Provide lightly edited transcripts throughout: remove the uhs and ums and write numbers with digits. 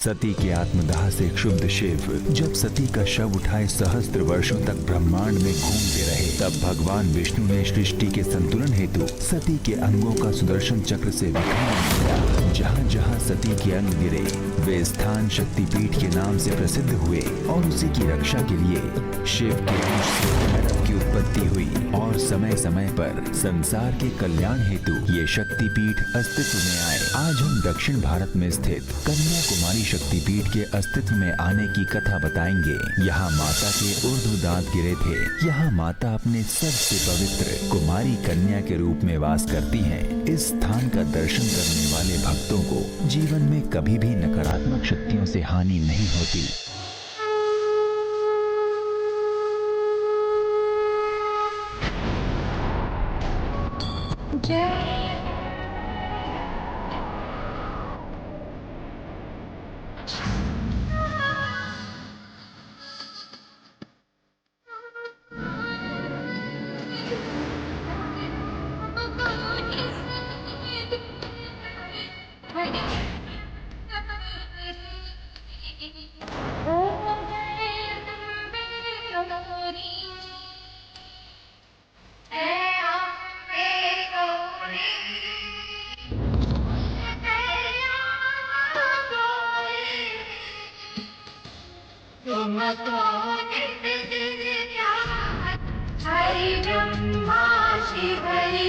सती के आत्मदाह से क्षुब्ध शिव जब सती का शव उठाए सहस्त्र वर्षों तक ब्रह्मांड में घूमते रहे, तब भगवान विष्णु ने सृष्टि के संतुलन हेतु सती के अंगों का सुदर्शन चक्र से विखंडन किया। जहाँ जहाँ सती के अंग गिरे वे स्थान शक्तिपीठ के नाम से प्रसिद्ध हुए और उसी की रक्षा के लिए शिव के अंश से भैरव की उत्पत्ति हुई और समय समय पर संसार के कल्याण हेतु ये शक्तिपीठ अस्तित्व में आए। आज हम दक्षिण भारत में स्थित कन्याकुमारी शक्तिपीठ के अस्तित्व में आने की कथा बताएंगे। यहाँ माता के ऊर्ध्व दांत गिरे थे। यहाँ माता अपने सबसे पवित्र कुमारी कन्या के रूप में वास करती हैं। इस स्थान का दर्शन करने वाले भक्तों को जीवन में कभी भी नकारात्मक शक्तियों से हानि नहीं होती। हरि ब्रह्मा शिवरी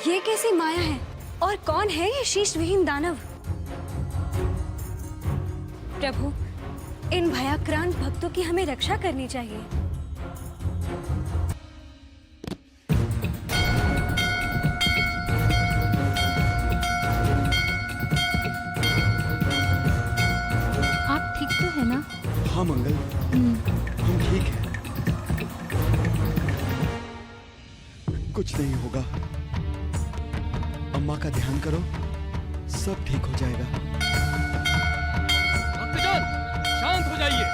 ये कैसी माया है और कौन है ये शीश विहीन दानव? प्रभु, इन भयाक्रांत भक्तों की हमें रक्षा करनी चाहिए। आप ठीक तो है ना? हाँ मंगल, हम ठीक हैं। कुछ नहीं होगा। अम्मा का ध्यान करो, सब ठीक हो जाएगा। भक्तजन, शांत हो जाइए।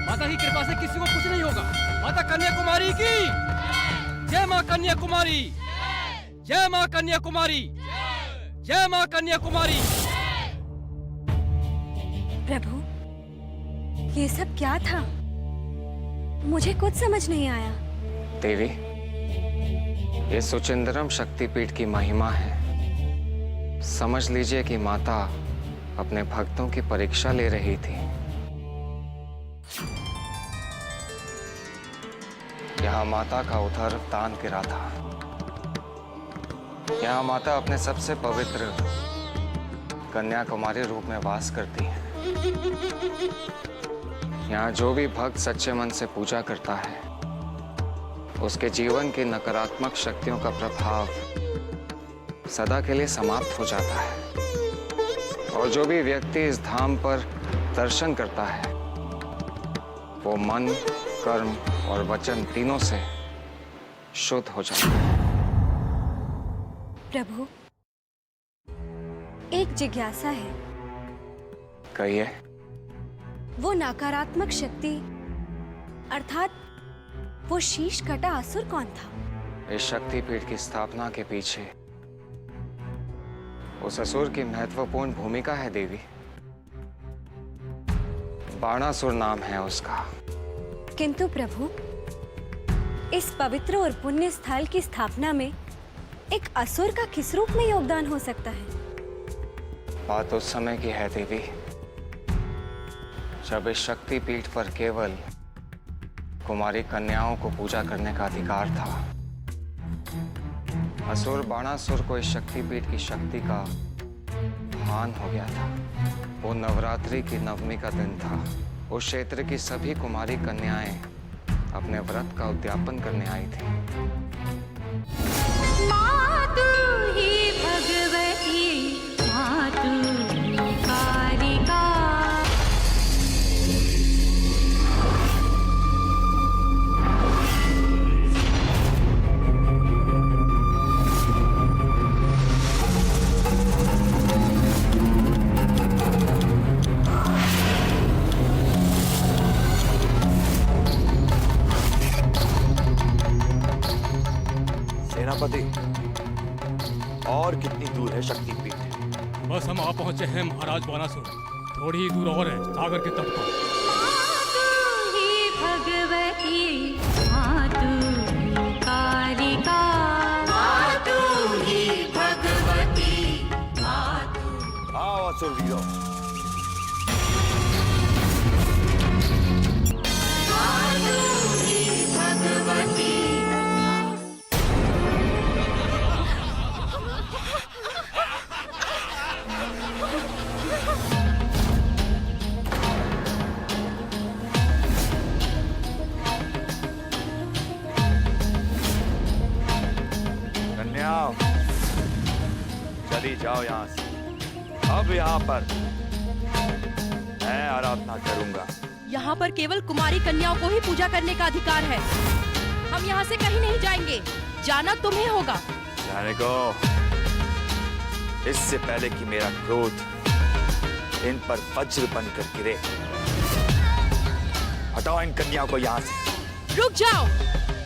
माता की कृपा से किसी को कुछ नहीं होगा। माता कन्याकुमारी की जय। माँ कन्याकुमारी, जय माँ कन्याकुमारी, जय माँ कन्याकुमारी। प्रभु, ये सब क्या था? मुझे कुछ समझ नहीं आया। देवी, ये सुचिंदरम शक्तिपीठ की महिमा है। समझ लीजिए कि माता अपने भक्तों की परीक्षा ले रही थी। यहाँ माता का उधर दान गिरा था। यहाँ माता अपने सबसे पवित्र कन्याकुमारी रूप में वास करती है। यहाँ जो भी भक्त सच्चे मन से पूजा करता है, उसके जीवन की नकारात्मक शक्तियों का प्रभाव सदा के लिए समाप्त हो जाता है। और जो भी व्यक्ति इस धाम पर दर्शन करता है, वो मन, कर्म और वचन तीनों से शुद्ध हो जाता है। प्रभु, एक जिज्ञासा है। कहिए। वो नकारात्मक शक्ति अर्थात वो शीश कटा असुर कौन था? इस शक्तिपीठ की स्थापना के पीछे उस असुर की महत्वपूर्ण भूमिका है देवी। बाणासुर नाम है उसका। किंतु प्रभु, इस पवित्र और पुण्य स्थल की स्थापना में एक असुर का किस रूप में योगदान हो सकता है? बात उस समय की है देवी, जब इस शक्तिपीठ पर केवल कुमारी कन्याओं को पूजा करने का अधिकार था। असुर बाणासुर को इस शक्तिपीठ की शक्ति का भान हो गया था। वो नवरात्रि की नवमी का दिन था। उस क्षेत्र की सभी कुमारी कन्याएं अपने व्रत का उद्यापन करने आई थी। मातु ही भगवती मातु कालिका। सेनापति, और कितनी दूर है शक्तिपीठ? बस हम आ पहुंचे हैं महाराज बानासुर। थोड़ी ही दूर और है, सागर के तट पर। मातु ही भगवती मातु कालिका। मातु ही भगवती मातु। आओ असुर वीरों। मातु ही भगवती। कन्याओं, चली जाओ यहाँ से। अब यहाँ पर मैं आराधना करूंगा। यहाँ पर केवल कुमारी कन्याओं को ही पूजा करने का अधिकार है। हम यहाँ से कहीं नहीं जाएंगे, जाना तुम्हें होगा। जाने को, इससे पहले कि मेरा क्रोध इन पर वज्र बनकर गिरे, हटाओ इन कन्याओं को यहाँ से। रुक जाओ,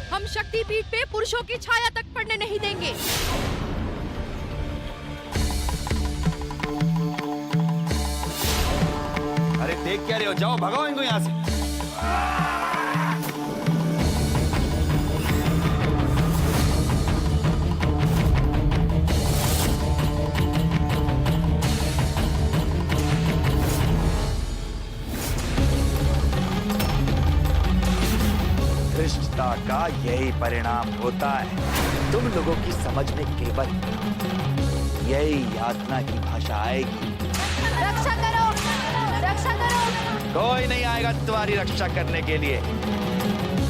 हम शक्तिपीठ पे पुरुषों की छाया तक पड़ने नहीं देंगे। अरे देख क्या रहे हो, जाओ भगाओ इनको यहाँ से। धृष्टता का यही परिणाम होता है। तुम लोगों की समझ में केवल यही यातना की भाषा आएगी। रक्षा करो, रक्षा करो। कोई नहीं आएगा तुम्हारी रक्षा करने के लिए,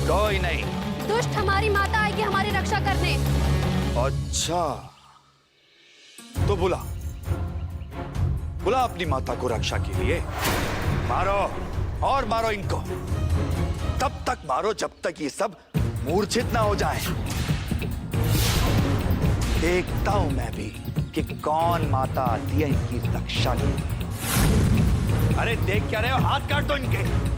कोई नहीं। दुष्ट हमारी माता आएगी हमारी रक्षा करने। अच्छा, तो बुला बुला अपनी माता को रक्षा के लिए। मारो और मारो इनको, तब तक मारो जब तक ये सब मूर्छित ना हो जाए। देखता हूं मैं भी कि कौन माता आती है इनकी रक्षा के लिए। अरे देख क्या रहे हो, हाथ काट दो इनके।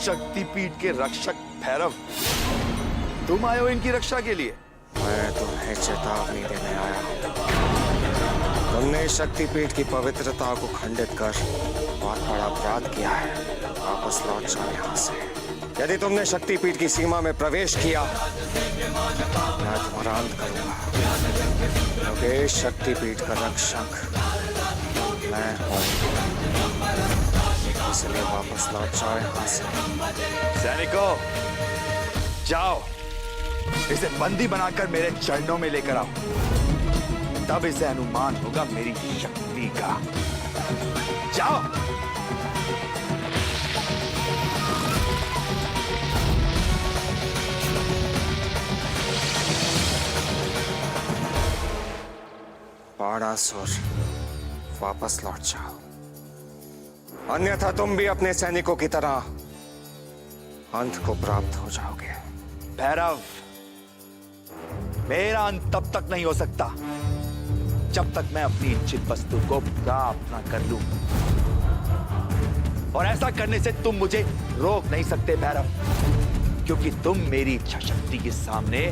शक्तिपीठ के रक्षक भैरव, तुम आए हो इनकी रक्षा के लिए? मैं तुम्हें चेतावनी देने आया हूँ। तुमने शक्तिपीठ की पवित्रता को खंडित कर बहुत बड़ा अपराध किया है। वापस लौट जाओ यहाँ से। यदि तुमने शक्तिपीठ की सीमा में प्रवेश किया, मैं तुम्हारा अंत करूंगा, क्योंकि शक्तिपीठ का रक्षक मैं हूँ। इसलिए वापस लौट जाओ यहाँ से। सैनिकों, जाओ, इसे बंदी बनाकर मेरे चरणों में लेकर आओ, तब इसे अनुमान होगा मेरी शक्ति का। जाओ। बाणासुर, वापस लौट जाओ, अन्यथा तुम भी अपने सैनिकों की तरह अंत को प्राप्त हो जाओगे। भैरव, मेरा अंत तब तक नहीं हो सकता जब तक मैं अपनी इच्छित वस्तु को प्राप्त ना कर लूं, और ऐसा करने से तुम मुझे रोक नहीं सकते भैरव, क्योंकि तुम मेरी इच्छा शक्ति के सामने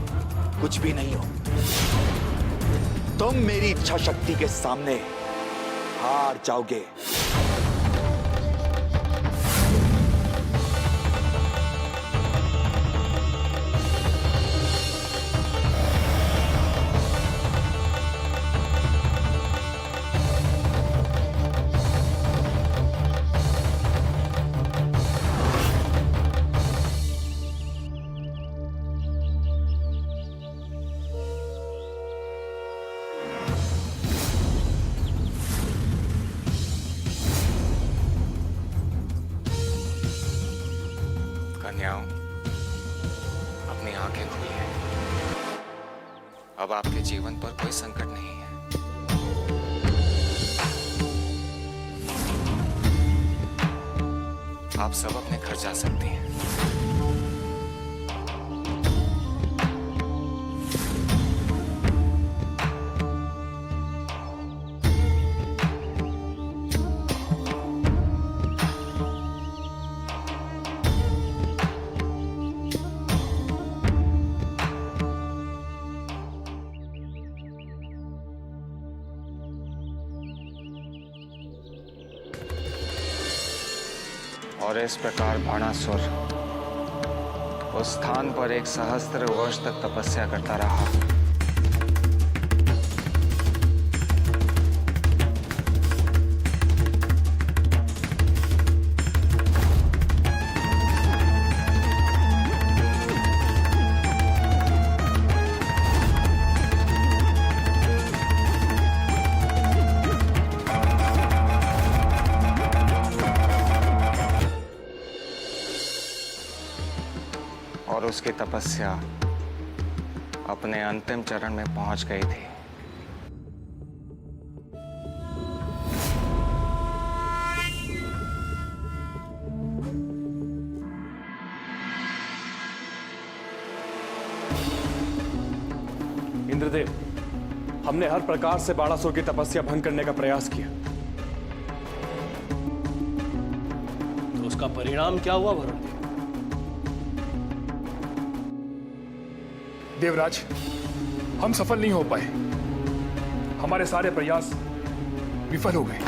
कुछ भी नहीं हो। तुम मेरी इच्छा शक्ति के सामने हार जाओगे। कन्याओं, अपनी आंखें खोलिए। अब आपके जीवन पर कोई संकट नहीं है। आप सब अपने घर जा सकती हैं। और इस प्रकार बाणासुर उस स्थान पर 1 सहस्त्र वर्ष तक तपस्या करता रहा। और उसकी तपस्या अपने अंतिम चरण में पहुंच गई थी। इंद्रदेव, हमने हर प्रकार से बाणासुर की तपस्या भंग करने का प्रयास किया। तो उसका परिणाम क्या हुआ वरुण देव? देवराज, हम सफल नहीं हो पाए। हमारे सारे प्रयास विफल हो गए।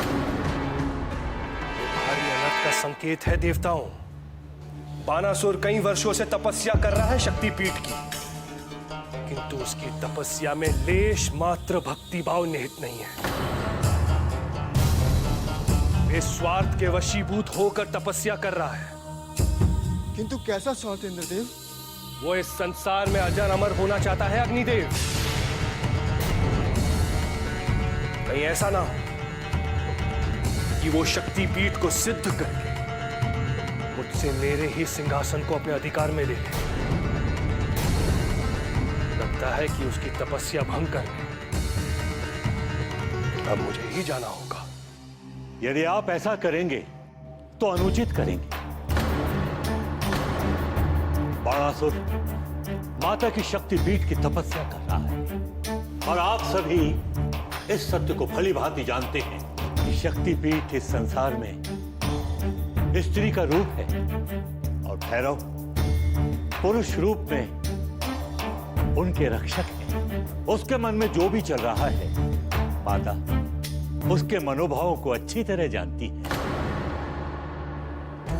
भारी अनर्थ का संकेत है देवताओं। बाणासुर कई वर्षों से तपस्या कर रहा है शक्तिपीठ की, किंतु उसकी तपस्या में लेश मात्र भक्तिभाव निहित नहीं है। वे स्वार्थ के वशीभूत होकर तपस्या कर रहा है। किंतु कैसा स्वार्थ इंद्रदेव? वो इस संसार में अजर अमर होना चाहता है अग्निदेव। कहीं ऐसा ना हो कि वो शक्तिपीठ को सिद्ध करके मुझसे मेरे ही सिंहासन को अपने अधिकार में ले ले। लगता है कि उसकी तपस्या भंग करने अब मुझे ही जाना होगा। यदि आप ऐसा करेंगे तो अनुचित करेंगे। बाणासुर माता की शक्तिपीठ की तपस्या कर रहा है और आप सभी इस सत्य को भली भांति जानते हैं कि शक्तिपीठ इस संसार में स्त्री का रूप है और भैरव पुरुष रूप में उनके रक्षक हैं। उसके मन में जो भी चल रहा है माता उसके मनोभावों को अच्छी तरह जानती है।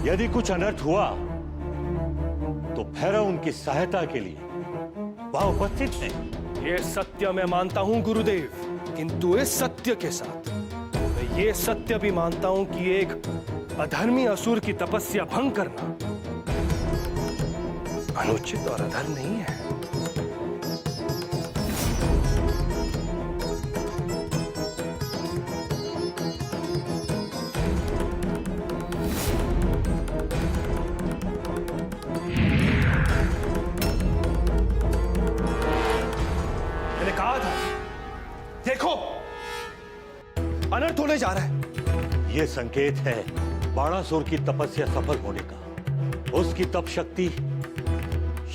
यदि कुछ अनर्थ हुआ तो भैरव उनकी सहायता के लिए वहां उपस्थित हैं। ये सत्य मैं मानता हूं गुरुदेव, किंतु इस सत्य के साथ मैं ये सत्य भी मानता हूं कि एक अधर्मी असुर की तपस्या भंग करना अनुचित और अधर्म नहीं है। देखो, अनर्थ होने जा रहा है। यह संकेत है बाणासुर की तपस्या सफल होने का। उसकी तप शक्ति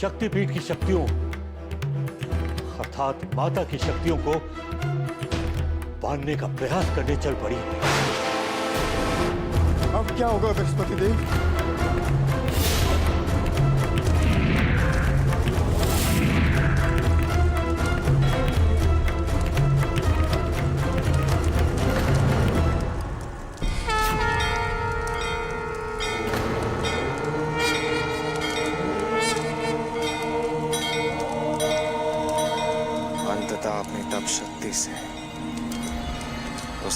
शक्तिपीठ की शक्तियों अर्थात माता की शक्तियों को बांधने का प्रयास करने चल पड़ी। अब क्या होगा बृहस्पति देव?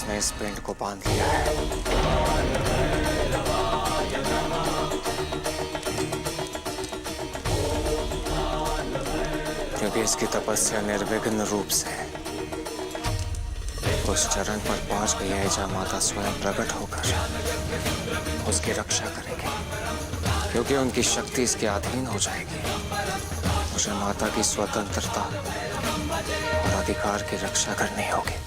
उसने इस पिंड को बांध लिया है। क्योंकि इसकी तपस्या निर्विघ्न रूप से उस चरण पर पहुंच गई है जहां माता स्वयं प्रकट होकर उसकी रक्षा करेगी। क्योंकि उनकी शक्ति इसके अधीन हो जाएगी। मुझे माता की स्वतंत्रता और अधिकार की रक्षा करनी होगी।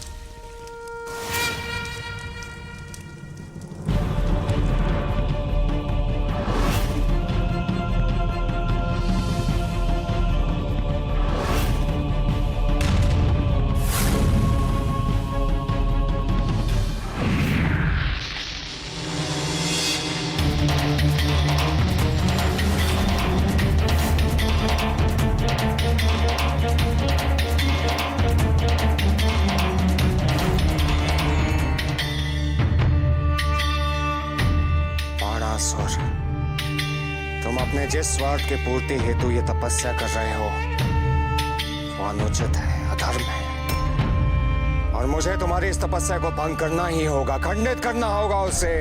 तुम अपने जिस स्वार्थ की पूर्ति हेतु ये तपस्या कर रहे हो वो अनुचित है, अधर्म है, और मुझे तुम्हारी इस तपस्या को भंग करना ही होगा, खंडित करना होगा उसे।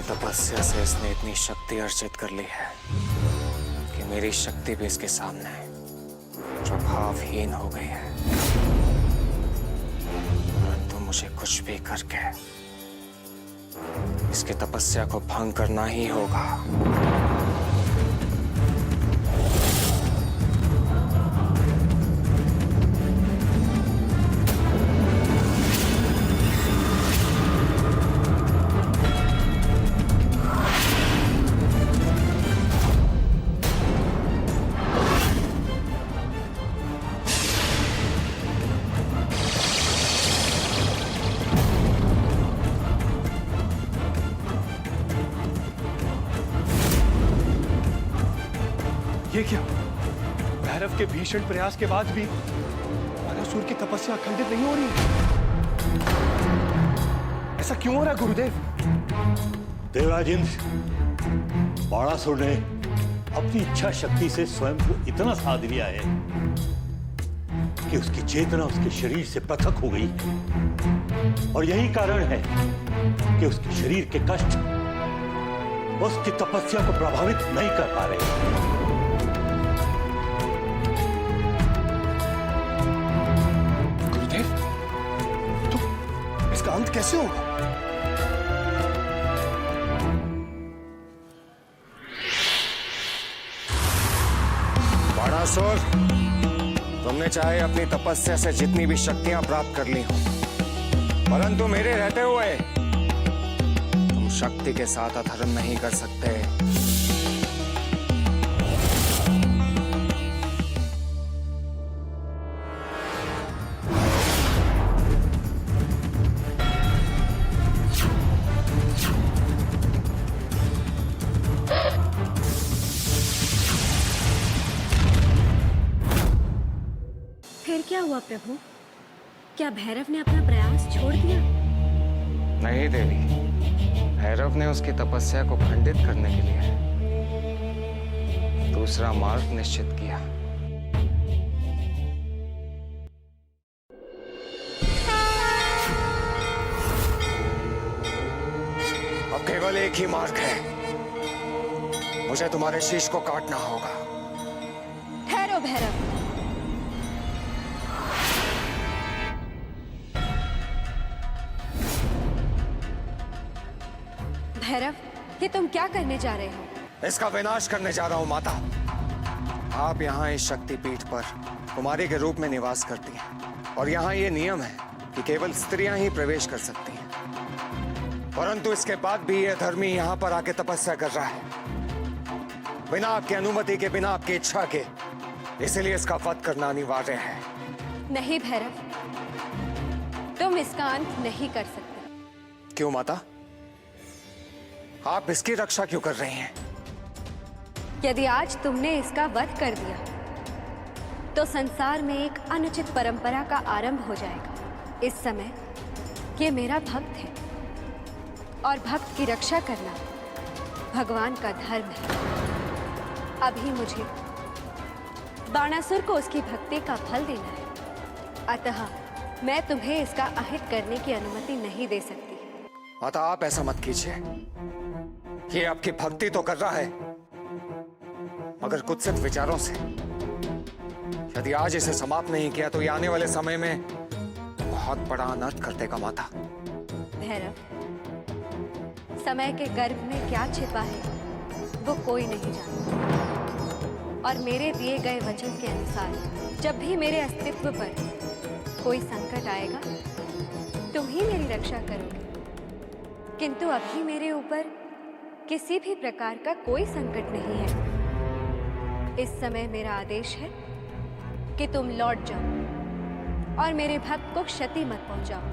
तपस्या से इसने इतनी शक्ति अर्जित कर ली है कि मेरी शक्ति भी इसके सामने प्रभावहीन हो गई है। परंतु मुझे कुछ भी करके इसकी तपस्या को भंग करना ही होगा। ये क्या? भैरव के भीषण प्रयास के बाद भी बाणासुर की तपस्या अखंडित नहीं हो रही। ऐसा क्यों हो रहा है गुरुदेव? देवराज इंद्र, बाणासुर ने अपनी इच्छा शक्ति से स्वयं को इतना साध लिया है कि उसकी चेतना उसके शरीर से पृथक हो गई है। और यही कारण है कि उसके शरीर के कष्ट उसकी तपस्या को प्रभावित नहीं कर पा रहे। इसका अंत कैसे होगा? बाणासुर, तुमने चाहे अपनी तपस्या से जितनी भी शक्तियां प्राप्त कर ली हो, परंतु मेरे रहते हुए तुम शक्ति के साथ अधर्म नहीं कर सकते। फिर क्या हुआ प्रभु? क्या भैरव ने अपना प्रयास छोड़ दिया? नहीं देवी, भैरव ने उसकी तपस्या को खंडित करने के लिए दूसरा मार्ग निश्चित किया। अब केवल एक ही मार्ग है, मुझे तुम्हारे शीश को काटना होगा। ठहरो भैरव, भैरव, ये तुम क्या करने जा रहे हो? इसका विनाश करने जा रहा हूं माता। आप यहाँ इस शक्तिपीठ पर कुमारी के रूप में निवास करती हैं और यहाँ ये नियम है कि केवल स्त्रियां ही प्रवेश कर सकती हैं। परंतु इसके बाद भी ये धर्मी यहाँ पर आके तपस्या कर रहा है बिना आपकी अनुमति के, बिना आपकी इच्छा के। इसलिए इसका वध करना अनिवार्य है। नहीं भैरव, तुम इसका अंत नहीं कर सकते। क्यों माता? आप इसकी रक्षा क्यों कर रही हैं? यदि आज तुमने इसका वध कर दिया तो संसार में एक अनुचित परंपरा का आरंभ हो जाएगा। इस समय ये मेरा भक्त है और भक्त की रक्षा करना भगवान का धर्म है। अभी मुझे बाणासुर को उसकी भक्ति का फल देना है, अतः मैं तुम्हें इसका अहित करने की अनुमति नहीं दे सकती। माता, आप ऐसा मत कीजिए। ये आपकी भक्ति तो कर रहा है, मगर कुत्सित विचारों से। यदि आज इसे समाप्त नहीं किया तो ये आने वाले समय में बहुत बड़ा अनर्थ कर देगा माता। भैरव, समय के गर्भ में क्या छिपा है वो कोई नहीं जानता, और मेरे दिए गए वचन के अनुसार जब भी मेरे अस्तित्व पर कोई संकट आएगा तुम ही मेरी रक्षा करोगे। किंतु अभी मेरे ऊपर किसी भी प्रकार का कोई संकट नहीं है। इस समय मेरा आदेश है कि तुम लौट जाओ और मेरे भक्त को क्षति मत पहुंचाओ।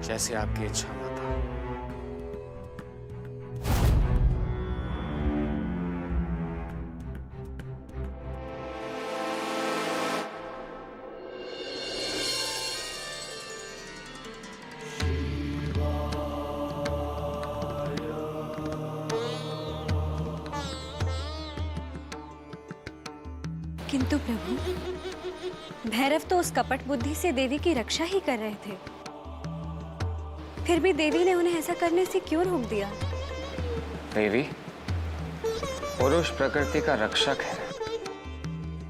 जैसे आपकी इच्छा माता। किंतु प्रभु, भैरव तो उस कपट बुद्धि से देवी की रक्षा ही कर रहे थे, फिर भी देवी ने उन्हें ऐसा करने से क्यों रोक दिया? देवी, पुरुष प्रकृति का रक्षक है।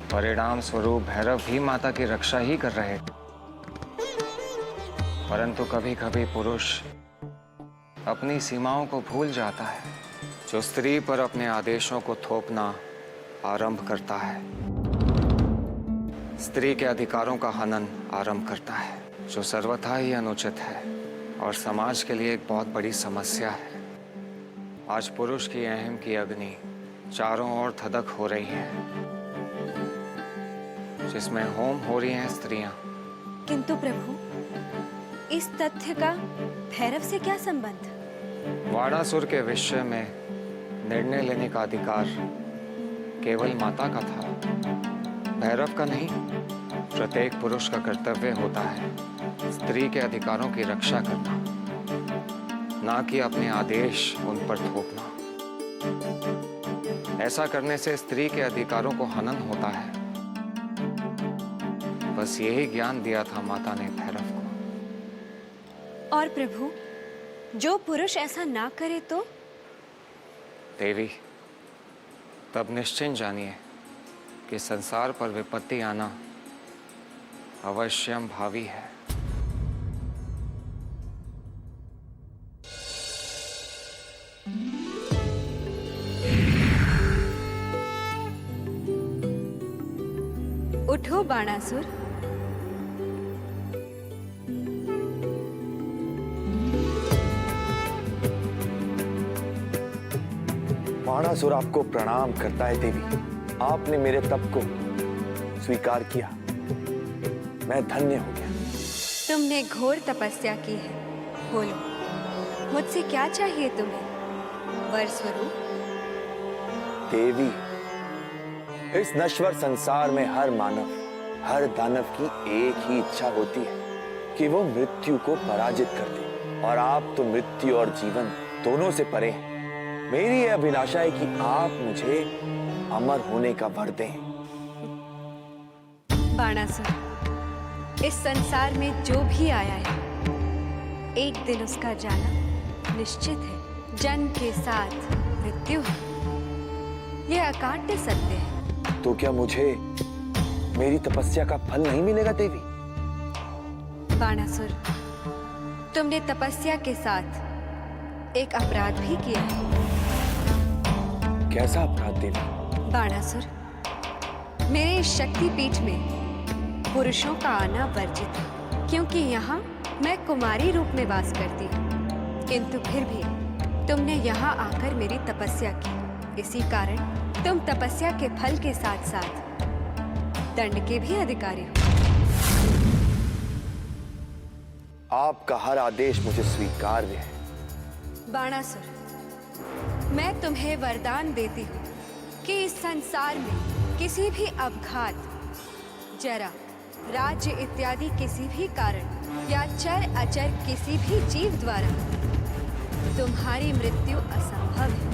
परिणाम स्वरूप भैरव भी माता की रक्षा ही कर रहे थे, परंतु कभी कभी पुरुष अपनी सीमाओं को भूल जाता है। जो स्त्री पर अपने आदेशों को थोपना आरंभ करता है, स्त्री के अधिकारों का हनन आरंभ करता है, जो सर्वथा ही अनुचित है और समाज के लिए एक बहुत बड़ी समस्या है। आज पुरुष की अहम की अग्नि चारों ओर धधक हो रही है, जिसमें होम हो रही हैं स्त्रियां। किंतु प्रभु, इस तथ्य का भैरव से क्या संबंध? वाणासुर के विषय में निर्णय लेने का अधिकार केवल माता का था, भैरव का नहीं। प्रत्येक पुरुष का कर्तव्य होता है स्त्री के अधिकारों की रक्षा करना, ना कि अपने आदेश उन पर थोपना। ऐसा करने से स्त्री के अधिकारों को हनन होता है। बस यही ज्ञान दिया था माता ने भैरव को। और प्रभु, जो पुरुष ऐसा ना करे तो? देवी, तब निश्चिंत जानिए कि संसार पर विपत्ति आना अवश्यम भावी है। उठो बाणासुर, बाणासुर आपको प्रणाम करता है देवी। आपने मेरे तप को स्वीकार किया, मैं धन्य हो गया। तुमने घोर तपस्या की है। बोलो, मुझसे क्या चाहिए तुम्हें? वर स्वरूप? देवी, इस नश्वर संसार में हर मानव, हर दानव की एक ही इच्छा होती है कि वो मृत्यु को पराजित कर दे, और आप तो मृत्यु और जीवन दोनों से परे हैं। मेरी यह अभिलाषा है कि आप मुझे अमर होने का वर दें। बाणासुर, इस संसार में जो भी आया है एक दिन उसका जाना निश्चित है। जन्म के साथ मृत्यु है, यह अकाट्य सत्य है। तो क्या मुझे मेरी तपस्या का फल नहीं मिलेगा देवी? बाणासुर, तुमने तपस्या के साथ एक अपराध भी किया है। कैसा अपराध देवी? बाणासुर, मेरे इस शक्तिपीठ में पुरुषों का आना वर्जित है, क्योंकि यहाँ मैं कुमारी रूप में वास करती हूँ। किंतु फिर भी तुमने यहाँ आकर मेरी तपस्या की, इसी कारण तुम तपस्या के फल के साथ साथ दंड के भी अधिकारी हो। आपका हर आदेश मुझे स्वीकार्य है। बाणासुर, मैं तुम्हें वरदान देती हूँ कि इस संसार में किसी भी अपघात, जरा, राज्य इत्यादि किसी भी कारण या चर अचर किसी भी जीव द्वारा तुम्हारी मृत्यु असंभव है।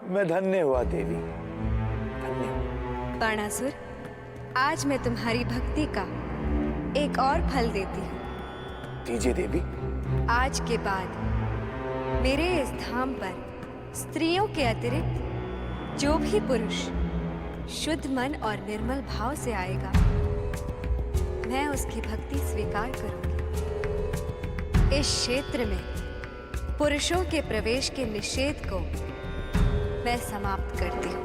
मैं धन्य हुआ देवी, धन्य। बाणासुर, आज मैं तुम्हारी भक्ति का एक और फल देती हूँ। दीजिए देवी। आज के बाद मेरे इस धाम पर स्त्रियों के अतिरिक्त जो भी पुरुष शुद्ध मन और निर्मल भाव से आएगा, मैं उसकी भक्ति स्वीकार करूंगी। इस क्षेत्र में पुरुषों के प्रवेश के निषेध को मैं समाप्त करती हूँ।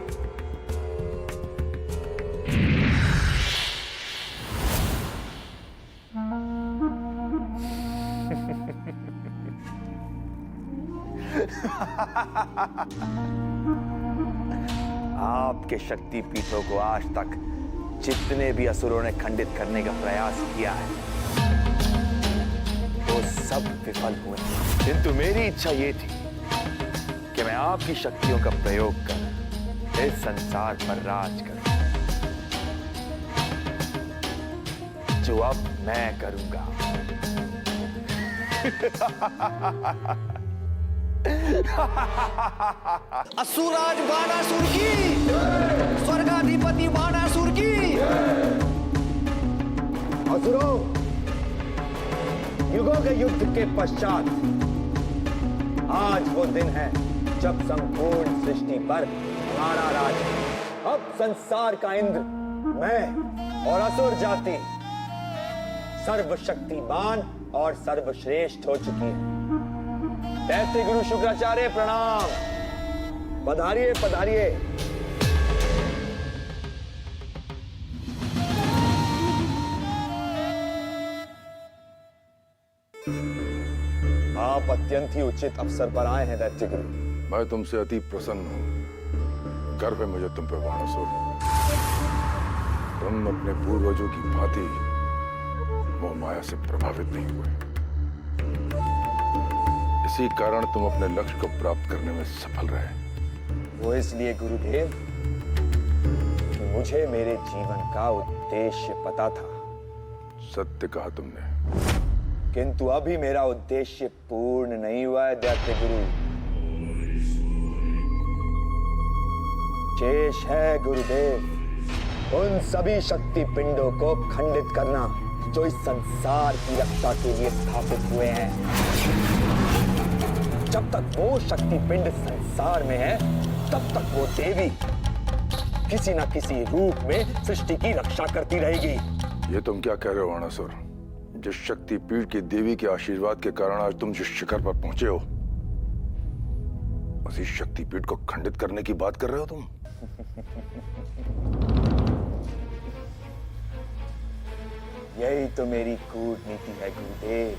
आपके शक्ति पीठों को आज तक जितने भी असुरों ने खंडित करने का प्रयास किया है, वो सब विफल हुए। किंतु मेरी इच्छा ये थी कि मैं आपकी शक्तियों का प्रयोग कर इस संसार पर राज करूं, जो अब मैं करूंगा। असुराज बाणासुर की, स्वर्गाधिपति बाणासुर की। असुरों, युगों के युद्ध के पश्चात आज वो दिन है जब संपूर्ण सृष्टि पर हमारा राज है। अब संसार का इंद्र मैं और असुर जाति सर्वशक्तिमान और सर्वश्रेष्ठ हो चुकी है। दैत्य गुरु शुक्राचार्य प्रणाम। पधारिए पधारिए। आप अत्यंत ही उचित अवसर पर आए हैं दैत्य गुरु। मैं तुमसे अति प्रसन्न हूँ। गर्व है मुझे तुम पे बाणासुर। तुम अपने पूर्वजों की भांति मोह माया से प्रभावित नहीं हुए। इसी कारण तुम अपने लक्ष्य को प्राप्त करने में सफल रहे। वो इसलिए गुरुदेव कि मुझे मेरे जीवन का उद्देश्य पता था। सत्य कहा तुमने। किंतु अभी मेरा उद्देश्य पूर्ण नहीं हुआ है दैत्य गुरु। शेष है गुरुदेव उन सभी शक्ति पिंडों को खंडित करना जो इस संसार की रक्षा के लिए स्थापित हुए हैं। जब तक वो शक्ति पिंड संसार में है, तब तक वो देवी किसी न किसी रूप में सृष्टि की रक्षा करती रहेगी। ये तुम क्या कह रहे हो बाणासुर? जिस शक्ति पीठ की देवी के आशीर्वाद के कारण आज तुम जिस शिखर पर पहुंचे हो, उसी शक्ति पीठ को खंडित करने की बात कर रहे हो तुम? यही तो मेरी कूटनीति है गुरुदेव।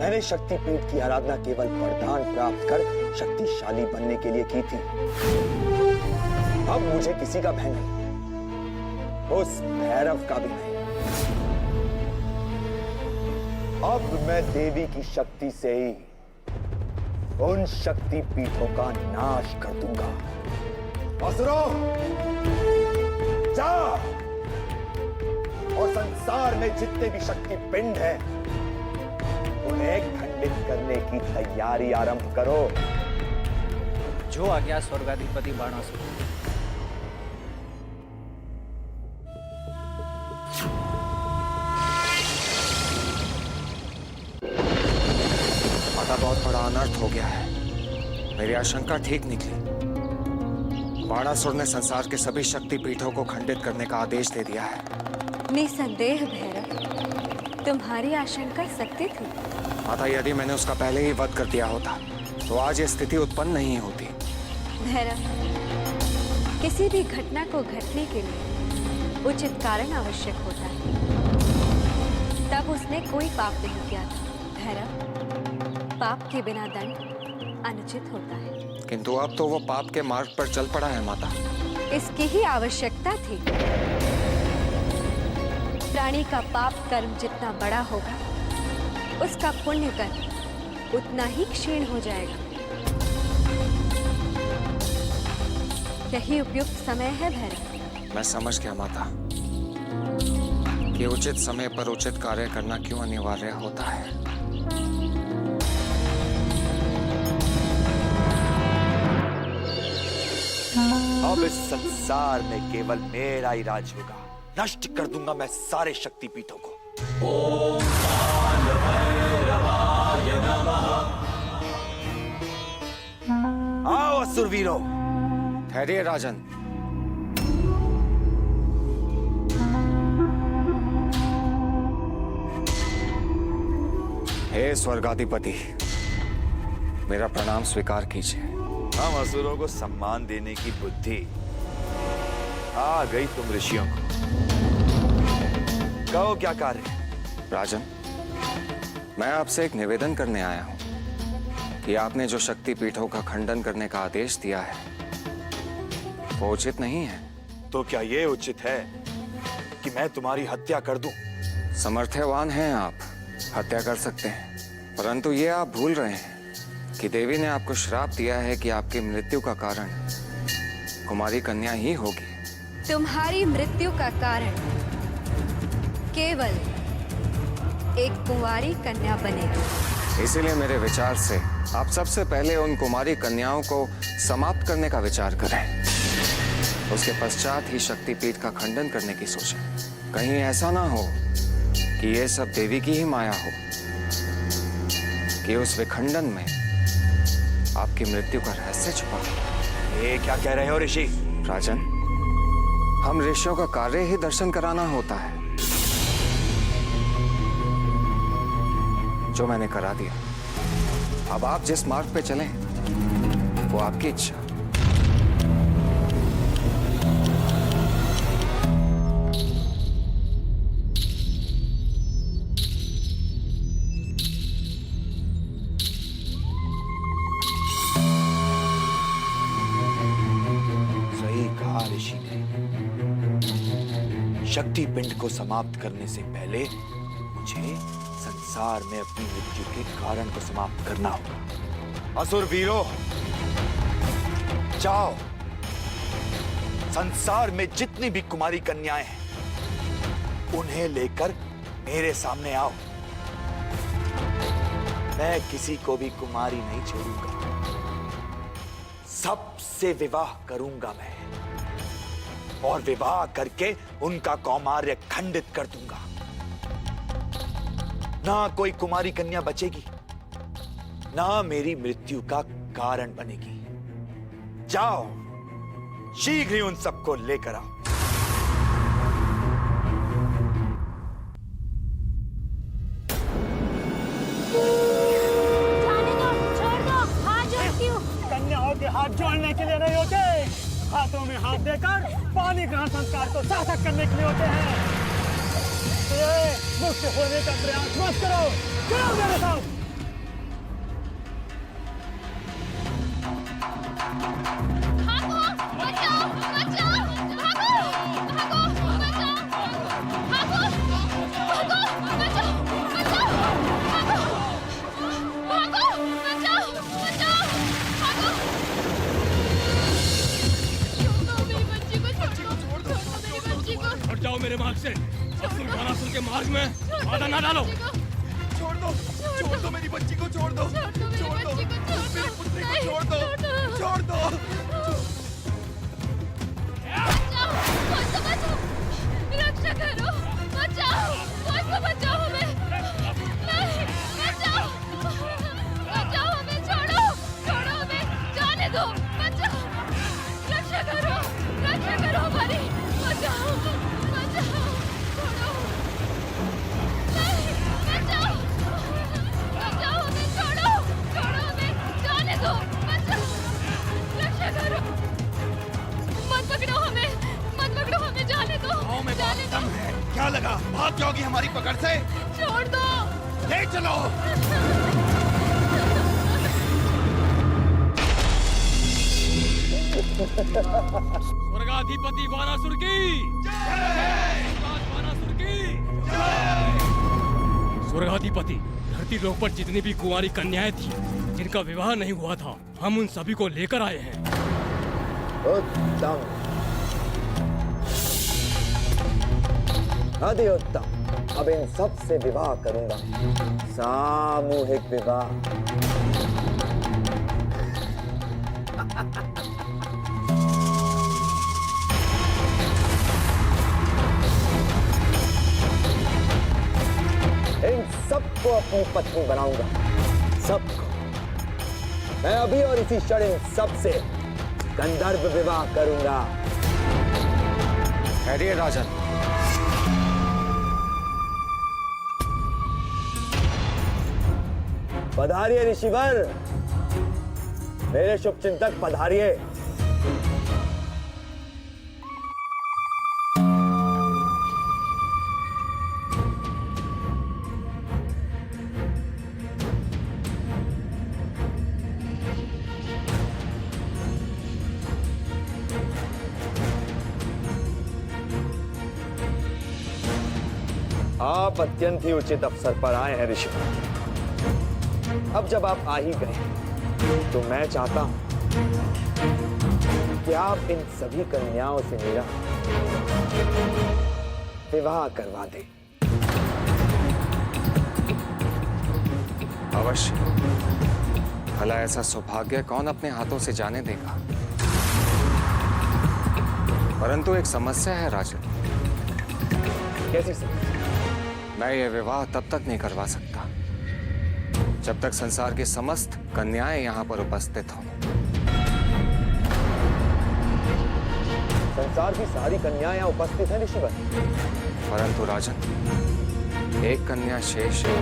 मैंने शक्ति पीठ की आराधना केवल वरदान प्राप्त कर शक्तिशाली बनने के लिए की थी। अब मुझे किसी का भय नहीं, उस भैरव का भी नहीं। अब मैं देवी की शक्ति से ही उन शक्ति पीठों का नाश कर दूंगा। असुरों, जाओ और संसार में जितने भी शक्ति पिंड हैं, उन्हें खंडित करने की तैयारी आरंभ करो। जो आज्ञा स्वर्गाधिपति बाणासुर। माता, बहुत बड़ा अनर्थ हो गया है। मेरी आशंका ठीक निकली। बाणासुर ने संसार के सभी शक्ति पीठों को खंडित करने का आदेश दे दिया है। निसंदेह भैरव, तुम्हारी आशंका सत्य थी। माता, यदि मैंने उसका पहले ही वध कर दिया होता तो आज ये स्थिति उत्पन्न नहीं होती। भैरव, किसी भी घटना को घटने के लिए उचित कारण आवश्यक होता है। तब उसने कोई पाप नहीं किया था। भैरव, पाप के बिना दंड अनुचित होता है। किंतु अब तो वो पाप के मार्ग पर चल पड़ा है माता। इसकी ही आवश्यकता थी। प्राणी का पाप कर्म जितना बड़ा होगा, उसका पुण्य कर्म उतना ही क्षीण हो जाएगा। यही उपयुक्त समय है भैरव। मैं समझ गया माता कि उचित समय पर उचित कार्य करना क्यों अनिवार्य होता है। अब इस संसार में केवल मेरा ही राज होगा। नष्ट कर दूंगा मैं सारे शक्तिपीठों को। ओम काल भैरवाय नमः। आओ असुरवीरों। ठहरिए राजन। हे स्वर्गाधिपति, मेरा प्रणाम स्वीकार कीजिए। हम असुरों को सम्मान देने की बुद्धि आ गई तुम ऋषियों को। कहो क्या कार्य? राजन, मैं आपसे एक निवेदन करने आया हूं कि आपने जो शक्तिपीठों का खंडन करने का आदेश दिया है वो उचित नहीं है। तो क्या ये उचित है कि मैं तुम्हारी हत्या कर दूं? समर्थ्यवान हैं आप, हत्या कर सकते हैं, परंतु ये आप भूल रहे हैं कि देवी ने आपको श्राप दिया है कि आपकी मृत्यु का कारण कुमारी कन्या ही होगी। तुम्हारी मृत्यु का कारण केवल एक कुंवारी कन्या बनेगी। इसीलिए मेरे विचार से आप सबसे पहले उन कुमारी कन्याओं को समाप्त करने का विचार करें। उसके पश्चात ही शक्तिपीठ का खंडन करने की सोचें। कहीं ऐसा ना हो कि ये सब देवी की ही माया हो, कि उस विखंडन में आपकी मृत्यु का रहस्य छुपा है। ये क्या कह रहे हो ऋषि? राजन, हम ऋषियों का कार्य ही दर्शन कराना होता है, जो मैंने करा दिया। अब आप जिस मार्ग पे चलें वो आपकी इच्छा। ऋषि ने शक्ति पिंड को समाप्त करने से पहले मुझे संसार में अपनी मृत्यु के कारण को समाप्त करना होगा। असुर वीरों, जाओ, संसार में जितनी भी कुमारी कन्याएं हैं उन्हें लेकर मेरे सामने आओ। मैं किसी को भी कुमारी नहीं छोड़ूंगा, सबसे विवाह करूंगा मैं, और विवाह करके उनका कौमार्य खंडित कर दूंगा। ना कोई कुमारी कन्या बचेगी, ना मेरी मृत्यु का कारण बनेगी। जाओ, शीघ्र ही उन सबको लेकर आओ। जाने दो, छोड़ दो, हाथ जोड़ती हूँ। कन्याओं के हाथ जोड़ने के लिए नहीं होते, हाथों में हाथ देकर पानी ग्रहण संस्कार को सार्थक करने के लिए होते हैं। मुक्त होने का प्रयास मत करो, चलो मेरे साथ। हट जाओ मेरे मार्ग से। असुर घनासुर के मार्ग में बाधा ना डालो। छोड़ दो मेरी बच्ची को, छोड़ दो, मेरी पुत्री को छोड़ दो, छोड़ दो। रक्षा करो, बचाओ, बचाओ हमें, नहीं, बचाओ, बचाओ हमें, छोड़ो हमें, जाने दो, बचाओ, रक्षा करो हमारी, बचाओ, छोड़ो, नहीं, बचाओ हमें, छोड़ो हमें, जाने दो, बचाओ, रक्षा करो, मत पकड़ो हमें, जाने दो, जाने दो। क्या लगा, भाग जाओगी हमारी पकड़ से? छोड़ दो, ले चलो। स्वर्गाधिपति वानासुर की जय, वानासुर की स्वर्गाधिपति, धरती लोक पर जितनी भी कुंवारी कन्याएं थी जिनका विवाह नहीं हुआ था, हम उन सभी को लेकर आए हैं। उत्तम, अति उत्तम। अब इन सब से विवाह करूंगा, सामूहिक विवाह। इन सबको अपनी पत्नी बनाऊंगा, सबको। मैं अभी और इसी क्षण इन सबसे गंधर्व विवाह करूंगा। ठहरिए राजन। पधारिए ऋषिवर, मेरे शुभचिंतक पधारिए। आप अत्यंत ही उचित अवसर पर आए हैं ऋषिवर। अब जब आप आ ही गए तो मैं चाहता हूं कि आप इन सभी कन्याओं से मेरा विवाह करवा दें। अवश्य। भला ऐसा सौभाग्य कौन अपने हाथों से जाने देगा? परंतु एक समस्या है राजन। कैसी समस्या? मैं ये विवाह तब तक नहीं करवा सकता जब तक संसार की समस्त कन्याएं यहाँ पर उपस्थित हों। संसार की सारी कन्याएं यहाँ उपस्थित हैं ऋषिवर। परंतु राजन, एक कन्या शेष है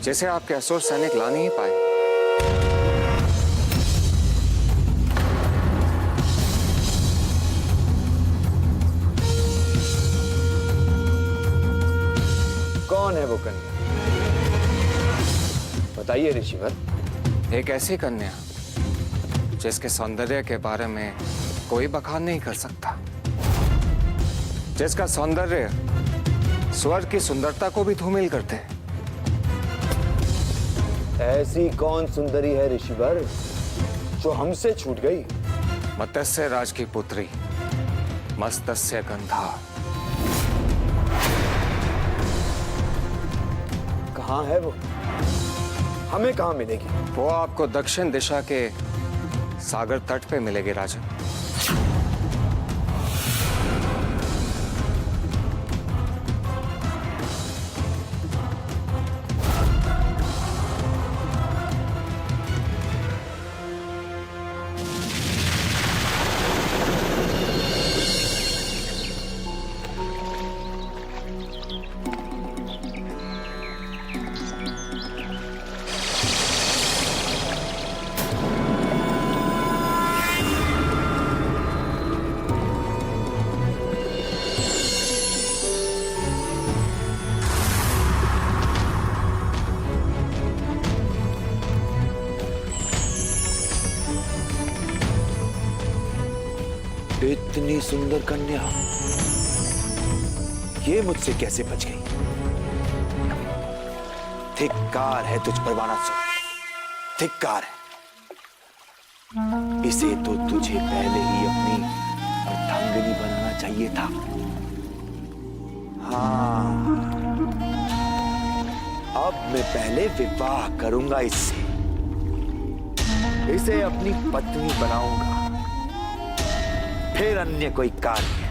जिसे आपके असुर सैनिक ला नहीं पाए। कौन है वो कन्या? बताइए ऋषिवर। एक ऐसी कन्या जिसके सौंदर्य के बारे में कोई बखान नहीं कर सकता, जिसका सौंदर्य स्वर्ग की सुंदरता को भी धूमिल करते हैं। ऐसी कौन सुंदरी है ऋषिवर जो हमसे छूट गई? मत्स्य राज की पुत्री मत्स्य गंधा। कहाँ है वो? हमें कहाँ मिलेगी? वो आपको दक्षिण दिशा के सागर तट पे मिलेगी राजन। इतनी सुंदर कन्या ये मुझसे कैसे बच गई? धिक्कार है तुझ पर बानासुर, धिक्कार है। इसे तो तुझे पहले ही अपनी अर्धांगिनी बनाना चाहिए था। हाँ, अब मैं पहले विवाह करूंगा इससे, इसे अपनी पत्नी बनाऊंगा, फिर अन्य कोई कार्य।